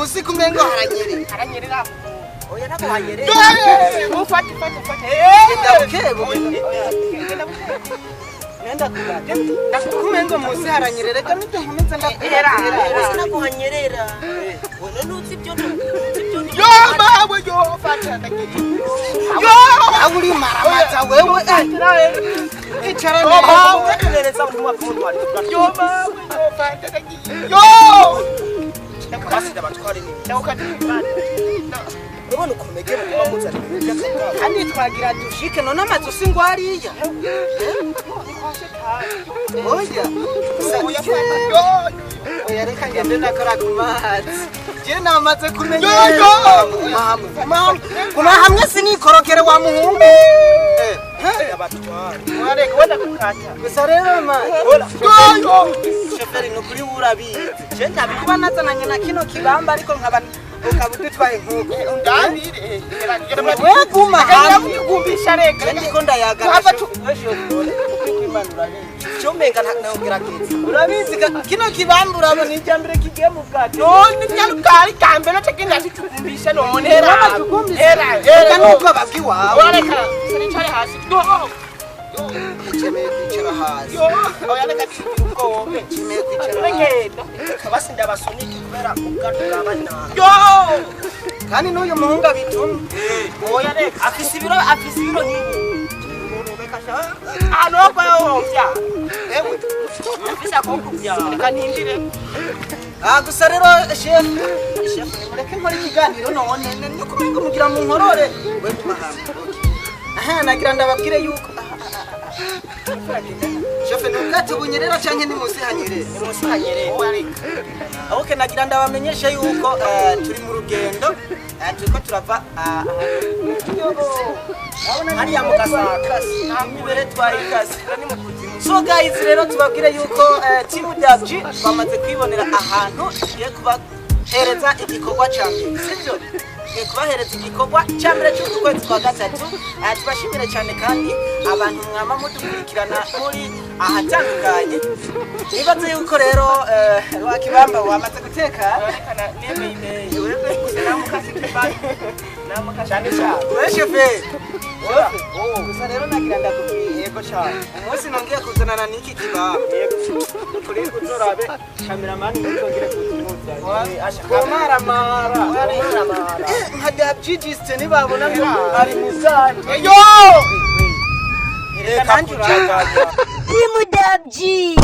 kusi kumengo haranyerera. Haranyerera. Oya nako hanyerera. Mufate. Ndakebo. Nenda kugata. Ndakumengo musi haranyerera kandi ntumeze ndakuhera. Nako hanyerera. Wena nutsi byo. Yo baba yo fata ndakije. Yo awuri maramata wewe. Ichara neza utekereza umuntu wapfundwa. Yo baba yo fata ndakije. Yo basi ndabatware ni ndakati imana ubona ukomege kuba muzana kandi twagira dushike none amazu singwariya oya reka ngende nakora ku mazi je namaze kumenya kuma hamwe sinikorokere wa muhungu abatware wareka wenda kukata gusa rero hola shoferi no kuri urabizi je ndabikuba nazananye na kino kibamba ariko nkaba ukabudutwaye nkuko ndabire wewe kuma hamwe kugumbisha reka ndiko ndayagara kwimanura cyomenga ntagerageza urabizi kino kibamba urabona ijambere kigiye mu bwato none nyarukari kambere tekenda kugumbisha none era nuko babwiwawe wareka sinichare hasi Chemeye kwicara hasi. Oya reka cyuko chemeye kwicara ngenda. Kabasi ndabasuniki kubera ubwato bw'abana. Kandi n'uyu muhungu abituma. Oya reka afise ibiro nk'ibi. Urubekasha. Anoko yomvya. Ewe. Afise akokuvya. Reka ntindire. Gusa rero chef mureke nkora ikiganiro none nukumengo mugira mu nkorore. We kumahamba. Nagira ndababwire yuko Shefe nukati bunyerera canke ni musi hanyerera? Ni musi hanyerera. Okay nagira ndabamenyesha yuko turi mu rugendo turiko turava hariya mu Gasakasi imbere twayikasi ni mu kuzimu. So guys rero tubabwire yuko team Dabji bamaze kwibonera ahantu tugiye kubahereza igikorwa cyane sivyo kubahereza igikorwa cyambere cyo kwezi kwa gatatu tubashimire cyane kandi abantu mwama mudukurikirana muri ahatandukanye nibaze yuko rero wakibamba wamaze guteka nemeye wewe namukasi kibani namukashane wewe gusa rero nagira ndakubwiye yego cyane umunsi nongeye kuzanana n'iki kibamba yego turi kuzorabe cameraman nzongere kuzimuza ashaka mara nka Dabji jiste nibabona ari muzani yo reka kandi Dabji